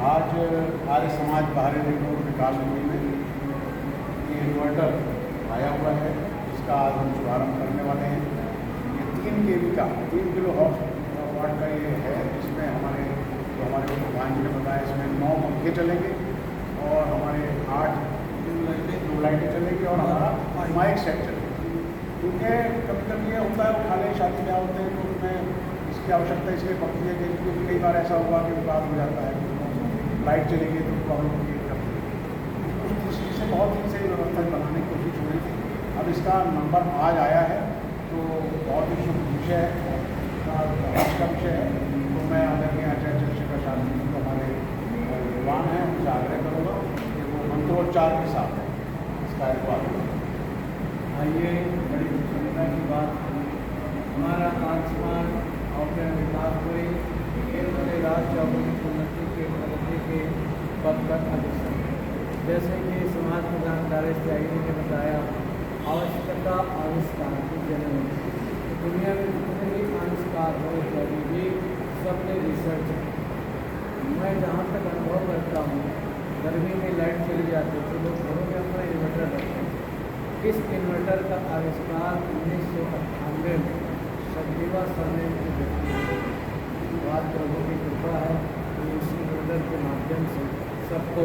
आज आर्य समाज बाहरी ring road विकास भवन में ये इन्वर्टर आया हुआ है, इसका आज हम शुभारम्भ करने वाले हैं। ये 3 kV का 3 किलोवाट का ये है। इसमें हमारे प्रधान जी ने बताया, इसमें 9 पंखे चलेंगे और हमारे 8 ट्यूब लाइटें चलेगी और हमारा माइक सेट चलेगी। क्योंकि कभी कभी ये होता है, खाने शादी ब्याह होते हैं तो उसमें इसकी आवश्यकता इसलिए पड़ती है कि कई बार ऐसा हुआ कि विवाद हो जाता है, लाइट चलेगी तो प्रॉब्लम क्रिएट करती है। उस दृष्टि से बहुत ही सही व्यवस्था बनाने की कोशिश हो रही थी। अब इसका नंबर आज आया है तो बहुत ही शुभ विषय है, का विषय है। तो मैं आदरणीय आचार्य चंद्रशेखर शास्त्री जी को हमारे विद्वान हैं, उनसे आग्रह करूँगा कि वो मंत्रोच्चार के साथ इस कार्य को आगे बढ़ाएं। आइए, बड़ी प्रसन्नता की बात, हमारा आयुष्मान और विकास हुए केंद्र राज्य और उन्नति के प्रगति के पद पर अग्रसर। जैसे कि समाज प्रधान कार्यशाही ने बताया, आवश्यकता आविष्कार की जननी। दुनिया में जितने भी आविष्कार हो कभी भी सबने रिसर्च। मैं जहाँ तक अनुभव करता हूँ, गर्मी में लाइट चली जाती है तो लोग घरों में अपना इन्वर्टर रखते हैं। इस इन्वर्टर का आविष्कार 1998 में सदीवा सरनेम के व्यक्ति बात प्रभु की कृपा है कि इस इन्वर्टर के माध्यम से सबको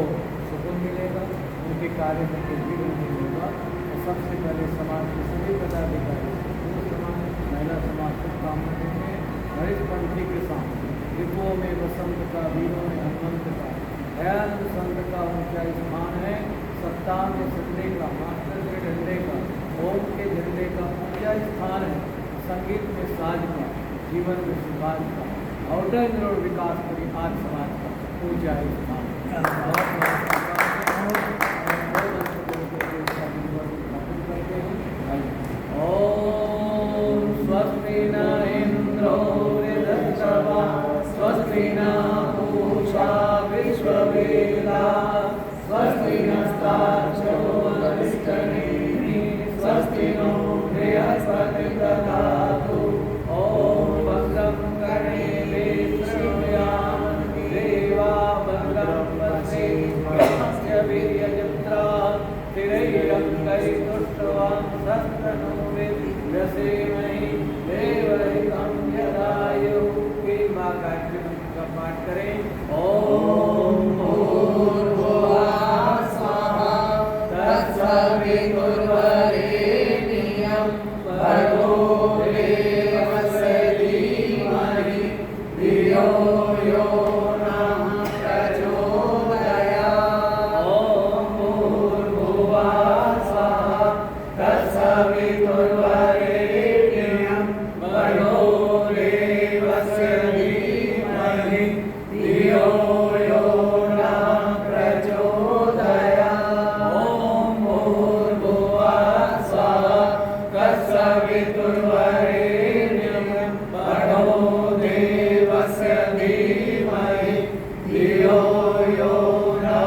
सुकून मिलेगा, उनके कार्य में कोई विघ्न नहीं होगा। और सबसे पहले समाज के सभी पदाधिकारी, समाज, महिला समाज को काम करेंगे। हरिशपंथी के साथ विपुओं में वसंत का, वीरों में हनुमंत का, दयानंद संत का ऊंचा स्थान है। सत्ता में झंडे का, मास्टर के झंडे का, ओम के झंडे का ऊंचा स्थान है। संगीत में साज का, जीवन में सुभाष का, आउटर रोड विकास करी आज समाज का ऊंचा स्थान ओम स्वस्ति न इंद्रो वृद्धश्रवा स्वस्ति न पूषा विश्ववेदा स्वस्ति नस्तार्क्ष्यो वरिष्ठनेमिः स्वस्ति नो बृहस्पतिर्दधातु। ओम भद्रं कर्णेभिः शृणुयाम देवा भद्रं पश्येमास्य वीर्यजत्राः स्थिरैरङ्गैस्तुष्ट्वा शस्त्रनोमित्यसेमहि देवहितं यदायुः। की माँ गायत्री मंत्र का पाठ करें। ओम भूर्भुवः स्वाहा तत्सवितुर्वरेण्यं भर्गो देवस्य धीमहि धियो यो नः प्रचोदयात्। ओम भूर्भुवः स्वाहा तत्सवितुर्वरेण्यं भर्गो देवस्य धीमहि धियो यो नः प्रचोदयात्। ओम भूर्भुवः स्वाहा तत्सवितुर्वरेण्यं भर्गो देवस्य धीमहि धियो यो नः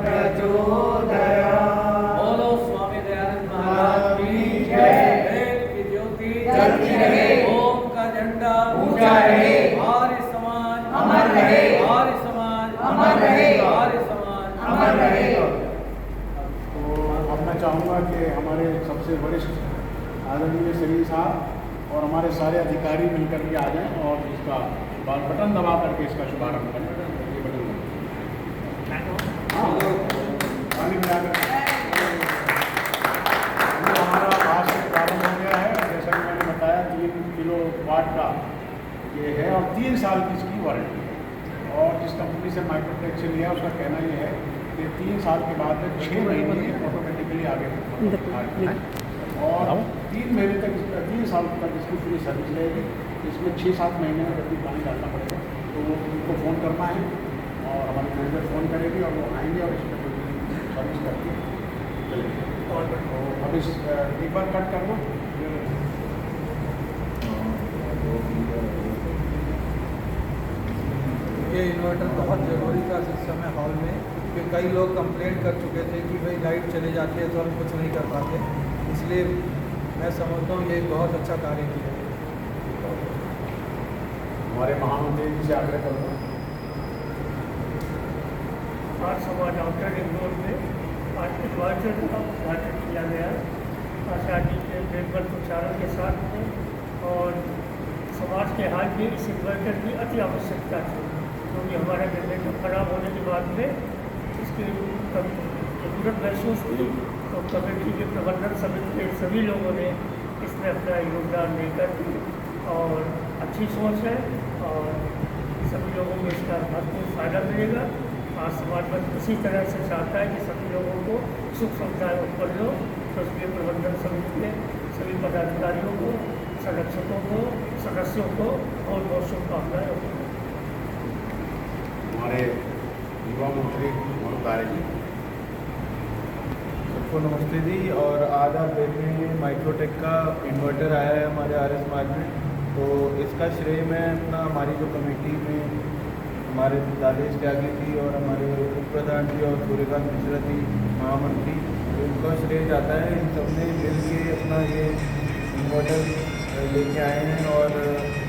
प्रचोदयात्। बोलो स्वामी दयानंद महाराज की जय। वेद की ज्योति जलती रहे, ओम का झंडा ऊंचा रहे, आर्य समाज अमर रहे, आर्य समाज अमर रहे, आर्य समाज अमर रहे। तो अब मैं चाहूँगा कि हमारे सबसे वरिष्ठ आदरणीय श्री साहब और हमारे सारे अधिकारी मिलकर के आ जाएं और इसका बटन दबा करके इसका शुभारम्भ करें। ये बटन पानी में आकर हमारा आज से प्रारंभ हो गया है। जैसा कि मैंने बताया 3 किलोवाट का ये है और 3 साल की इसकी वारंटी है। और जिस कंपनी से माइक्रोटेक से लिया उसका कहना ये है कि 3 साल के बाद 6 महीने ऑटोमेटिकली आगे और 3 महीने तक 3 साल तक इसकी पूरी सर्विस रहेगी। इसमें 6-7 महीने में जब भी पानी डालना पड़ेगा तो वो उनको फ़ोन करना है और हमारी मैनेजर फ़ोन करेगी और वो आएंगे और इसमें कोई सर्विस करके चलेंगे। तो अब इस एक बार कट कर दो। ये इन्वर्टर बहुत ज़रूरी था इस समय हॉल में, कि कई लोग कंप्लेंट कर चुके थे कि भाई लाइट चली जाती है तो हम कुछ नहीं कर पाते। इसलिए मैं समझता हूँ ये एक बहुत अच्छा कार्य किया है। हमारे महामंत्री जी से आग्रह करूँगा। Arya Samaj outer ring road में आज इन्वर्टर का उद्घाटन किया गया आशा जी के बेहतर उच्चारण के साथ में। और समाज के हाल में इस इन्वर्टर की अति आवश्यकता थी, क्योंकि हमारा जनरेटर खराब होने के बाद में इसकी जरूरत महसूस की, तो कमेटी के प्रबंधन समिति के सभी लोगों ने इसमें अपना योगदान देकर और अच्छी सोच है और सभी लोगों को इसका भरपूर फायदा मिलेगा। आज समाज में इसी तरह से चाहता है कि सभी लोगों को सुख सुविधाएं उत्पन्न हो, तो उसके प्रबंधन समिति के सभी पदाधिकारियों को, संरक्षकों को, सदस्यों को बहुत बहुत शुभकामनाएं। हमारे युवा मंत्री ममता जी, सबको नमस्ते जी। और आज आप देख रहे हैं माइक्रोटेक का इन्वर्टर आया है हमारे आर्य समाज में, तो इसका श्रेय मैं अपना हमारी जो कमेटी में हमारे दादेश त्यागी जी और हमारे उप प्रधान जी और सूर्यकांत मिश्रा जी महामंत्री, तो इनका श्रेय जाता है। इन सबने मिल के अपना ये इन्वर्टर लेके आए हैं और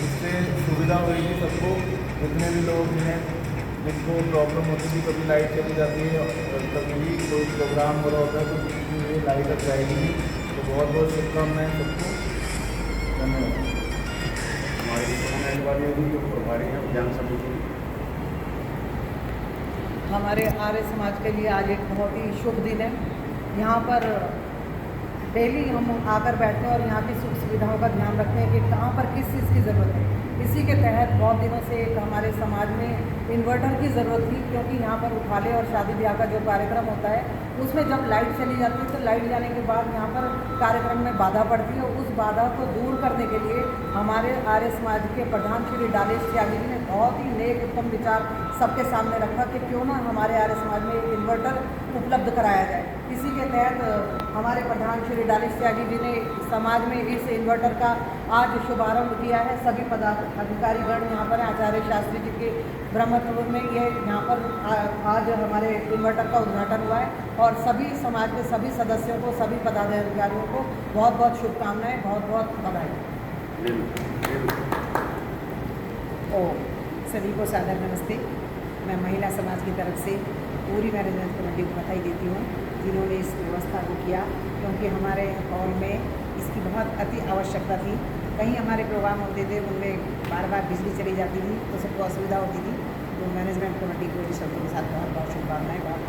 इससे सुविधा होगी सबको, जितने भी लोग हैं जिनको प्रॉब्लम होती थी, कभी लाइट चली जाती है और कभी भी कोई प्रोग्राम हो रहा होता है तो किसी भी लाइट अब जाएगी नहीं। तो बहुत बहुत शुभकामनाएं सबको, धन्यवाद। हमारे अहलवाली जी जो प्रभारी हैं ज्ञान समिति, हमारे आर्य समाज के लिए आज एक बहुत ही शुभ दिन है। यहाँ पर डेली हम आकर बैठते हैं और यहाँ की सुख सुविधाओं का ध्यान रखते हैं कि कहाँ पर किस चीज़ की ज़रूरत है। इसी के तहत बहुत दिनों से एक हमारे समाज में इन्वर्टर की ज़रूरत थी, क्योंकि यहाँ पर उठाले और शादी ब्याह का जो कार्यक्रम होता है उसमें जब लाइट चली जाती है तो लाइट जाने के बाद यहाँ पर कार्यक्रम में बाधा पड़ती है। उस बाधा को दूर करने के लिए हमारे आर्य समाज के प्रधान श्री डालेश त्यागी जी ने बहुत ही नेक उत्तम विचार सबके सामने रखा कि क्यों ना हमारे आर्य समाज में इन्वर्टर उपलब्ध कराया जाए। इसी के तहत हमारे प्रधान श्री डालेश त्यागी जी ने समाज में इस इन्वर्टर का आज शुभारंभ किया है। सभी पदाधिकारीगण यहाँ पर आचार्य शास्त्री जी के ब्रह्मत्व में ये यहाँ पर आज हमारे इन्वर्टर का उद्घाटन हुआ है और सभी समाज के सभी सदस्यों को, सभी पदाधिकारियों को बहुत बहुत शुभकामनाएं, बहुत बहुत बधाई। सभी को सादर नमस्ते। मैं महिला समाज की तरफ से पूरी मैनेजमेंट कमेटी को बधाई देती हूँ जिन्होंने इस व्यवस्था को किया, क्योंकि हमारे हॉल में इसकी बहुत अति आवश्यकता थी। कहीं हमारे प्रोग्राम होते थे उनमें बार बार बिजली चली जाती थी तो सबको असुविधा होती थी। तो मैनेजमेंट कमेटी को इस शब्दों के साथ बहुत बहुत शुभकामनाएं। बहुत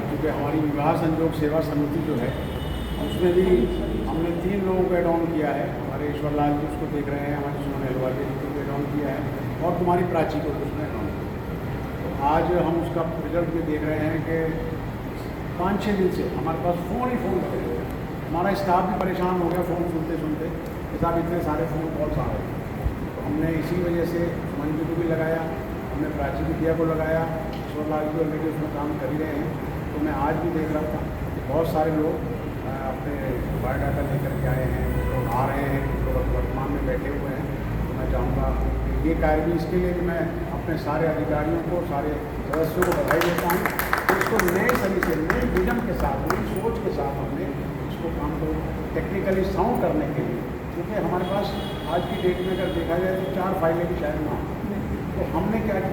क्योंकि हमारी विवाह संयोग सेवा समिति जो है उसमें भी हमने 3 लोगों को एड ऑन किया है। हमारे ईश्वर लाल जी उसको देख रहे हैं, हमारे सुमन अहलवाली जी को एड ऑन किया है और तुम्हारी प्राची को उसमें एड ऑन किया। तो आज हम उसका रिजल्ट भी देख रहे हैं कि 5-6 दिन से हमारे पास फ़ोन ही फ़ोन लगे हुए हैं। हमारा स्टाफ भी परेशान हो गया फ़ोन सुनते सुनते कि साहब इतने सारे फ़ोन कॉल्स आ रहे हैं। तो हमने इसी वजह से सुमन जी को भी लगाया, हमने प्राची विद्या को लगाया, ईश्वर लाल जी ऑलरेडी उसमें काम कर ही रहे हैं। तो मैं आज भी देख रहा था कि बहुत सारे लोग अपने बायोडाटा लेकर के आए हैं, लोग आ रहे हैं, लोग वर्तमान में बैठे हुए हैं। तो मैं चाहूँगा कि ये कार्य भी इसके लिए भी मैं अपने सारे अधिकारियों को, सारे सदस्यों को बधाई देता हूँ कि इसको नए तरीके से, नए विजन के साथ, नई सोच के साथ हमने इसको काम को टेक्निकली साउंड करने के लिए, क्योंकि हमारे पास आज की डेट में अगर देखा जाए तो 4 फाइलें भी शायद ना हो। तो हमने क्या